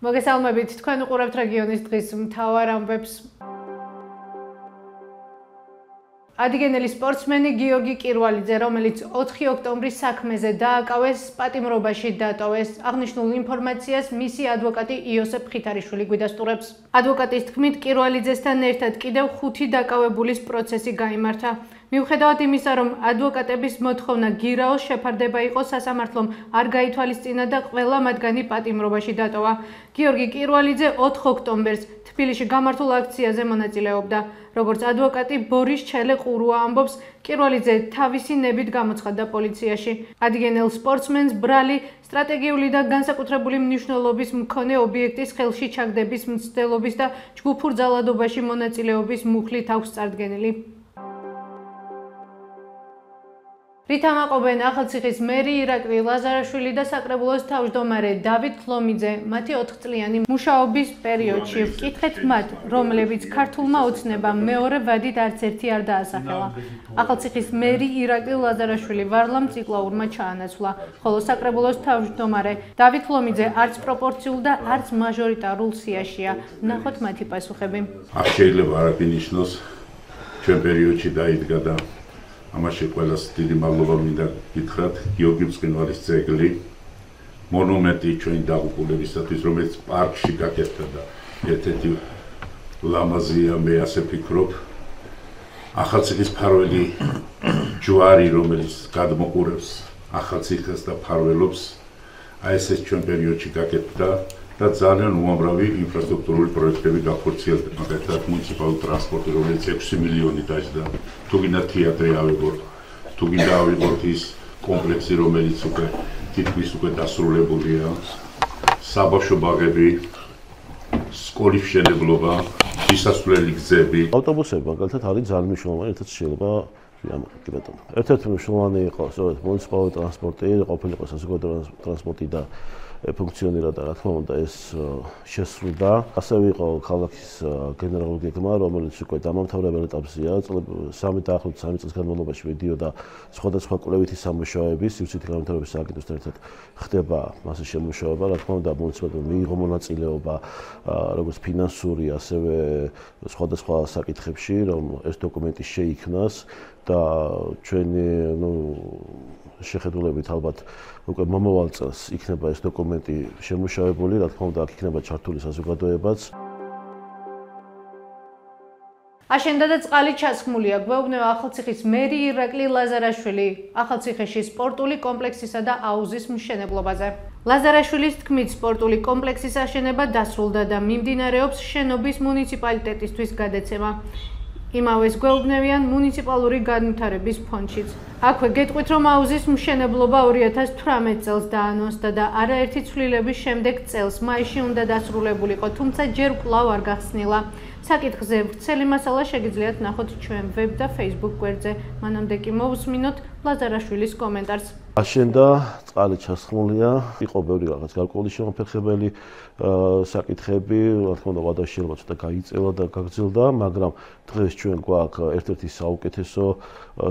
მოგესალმებით, თქვენ უყურებთ რეგიონის დღის მთავარ ამბებს. Ადგილობრივი სპორტსმენი გიორგი კირვალიძე, რომელიც 4 ოქტომბრის საქმეზე დააკავეს, პატიმრობაში დატოვეს. აღნიშნულ ინფორმაციას მისი ადვოკატი იოსებ ხითარიშვილი გვიდასტურებს. ადვოკატის თქმით, კირვალიძესთან ერთად კიდევ 5 დაკავებულის პროცესი გაიმართა. მიუხედავად იმისა, რომ ადვოკატების მოთხოვნა გირაოს შეფარდება იყო, სასამართლომ არ გაითვალისწინა და ყველა მათგანი პატიმრობაში დატოვა. გიორგი კირვალიძე 4 ოქტომბერს თბილისში გამართულ აქციაზე მონაწილეობდა. როგორც ადვოკატი ბორის ჩელე-ყურუა ამბობს, კირვალიძე თავისი ნებით გამოცხადდა პოლიციაში. ადგილობრივ სპორტსმენს ბრალი, სტრატეგიული და განსაკუთრებული მნიშვნელობის მქონე ობიექტის ხელში ჩაგდების მცდელობის და ჯგუფურ ძალადობაში მონაწილეობის მუხლით აქვს წარდგენილი. რითამაყობენ ახალციხის მერი ირაკლი ლაზარაშვილი და საკრებულოს თავმჯდომარე დავით ლომიძე მათი 4 წლიანი მუშაობის პერიოდში. ვკითხეთ მათ, რომლებიც ქართულმა ოცნებამ მეორე ვადით არც ერთი არ დაასახელა. ახალციხის მერი ირაკლი ლაზარაშვილი ვარლამ ციკლაურმა ჩაანაცვლა, ხოლო საკრებულოს თავმჯდომარე დავით ლომიძე არც პროპორციულ და არც მაჟორიტარულ სიაშია. ნახოთ მათი პასუხები. არ შეიძლება არ აღინიშნოს ჩვენ პერიოდში დაიდგა და ამაში ყველას დიდი მადლობა მინდა გითხრათ გიორგი მწყინვალის ძეგლი მონუმენტი ჩვენი დაღუპულებისათვის, რომელიც პარკში გაკეთდა და ერთ-ერთი ლამაზია, მე ასე ფიქრობ. ახალციხის მფარველი ჯვარი, რომელიც გადმოყურებს ახალციხეს და მფარველობს, აი ეს ჩვენ პერიოდში გაკეთდა და ძალიან უამრავი ინფრასტრუქტურული პროექტები გახორციელდა. მაგალითად, მუნიციპალური ტრანსპორტი, რომელიც 6 მილიონი დაჯდა, თუ გინდა თეატრი ავიღოთ, თუ გინდა ავიღოთ ის კომპლექსი, რომელიც უკვე თითქმის უკვე დასრულებულია, საბავშვო ბაღები, სკოლის მშენებლობა, შესასვლელი გზები. ავტობუსები მაგალითად არის ძალიან მნიშვნელოვანი, ერთად შეიძლება ერთ-ერთი მნიშვნელოვანი იყო მუნიციპალური ტრანსპორტი, ყოფილიყო საზოგადო ტრანსპორტი და ფუნქციონირდა და რა თქმა უნდა ეს შესრულდა. ასევე იყო ქალაქის გენერალური გეგმა, რომელიც უკვე დამამთავრებელ ეტაპზეა. 3 წლის განმავლობაში მიდიოდა სხვადასხვა კვლევითი სამუშაოები, სივრცითი განვითარების სააგენტოსთან ერთად ხდება მასის შემუშავება. რა თქმა უნდა, მუნიციპალიტეტმა მიიღო მონაწილეობა როგორც ფინანსური, ასევე სხვადასხვა საკითხებში, რომ ეს დოკუმენტი შეიქმნას და ჩვენი შეხედულებით ალბათ უკვე მომავალ წელს იქნება ეს დოკუმენტი შემუშავებული, რა თქმა უნდა, აქ იქნება ჩართული საზოგადოებაც. აშენდა და წყალი ჩასხმულია. გვეუბნება ახალციხის მერი ირაკლი ლაზარაშვილი ახალციხეში სპორტული კომპლექსისა და აუზის მშენებლობაზე. ლაზარაშვილის თქმით, სპორტული კომპლექსის აშენება დასრულდა და მიმდინარეობს შენობის მუნიციპალიტეტისთვის გადაცემა. იმავეს გვეუბნებიან მუნიციპალური განვითარების ფონდშიც. აქვე გეტყვით, რომ აუზის მშენებლობა 2018 წელს დაანონსდა და არაერთი ცვლილების შემდეგ წელს მაისში უნდა დასრულებულიყო, თუმცა ჯერ კვლავ არ გახსნილა. საკითხზე ვრცელი მასალა შეგიძლიათ ნახოთ ჩვენ ვებ და Facebook გვერდზე. მანამდე კი მოვუსმინოთ ლაზარაშვილის კომენტარს. აშენდა, წყალი ჩასხმულია, იყო ბევრი რაღაც გარკვეული შემოფერხებელი საკითხები, რა თქმა უნდა, ვადაშილება ცოტა გაიწელა და გაგრძელდა, მაგრამ დღეს ჩვენ გვაქვს ერთ-ერთი საუკეთესო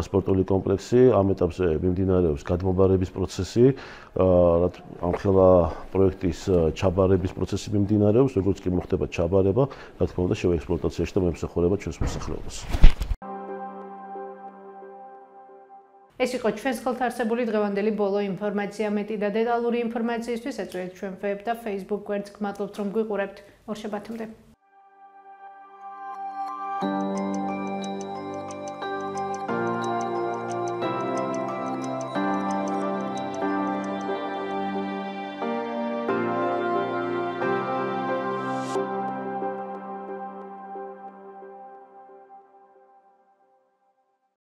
სპორტული კომპლექსი, ამ ეტაპზე მიმდინარეობს გადმობარების პროცესი, ამხელა პროექტის ჩაბარების პროცესი მიმდინარეობს, როგორც კი მოხდება ჩაბარება, რა თქმა უნდა, შევეექსპლუატაციაში და მოემსახურება ჩვენს მოსახლეობას. ეს იყო ჩვენს ხელთ არსებული დღევანდელი ბოლო ინფორმაცია. მეტი და დეტალური ინფორმაციისთვის ეწვიეთ ჩვენ ვებ და Facebook გვერდს. გმადლობთ, რომ გვიყურებთ. ორ შაბათამდე.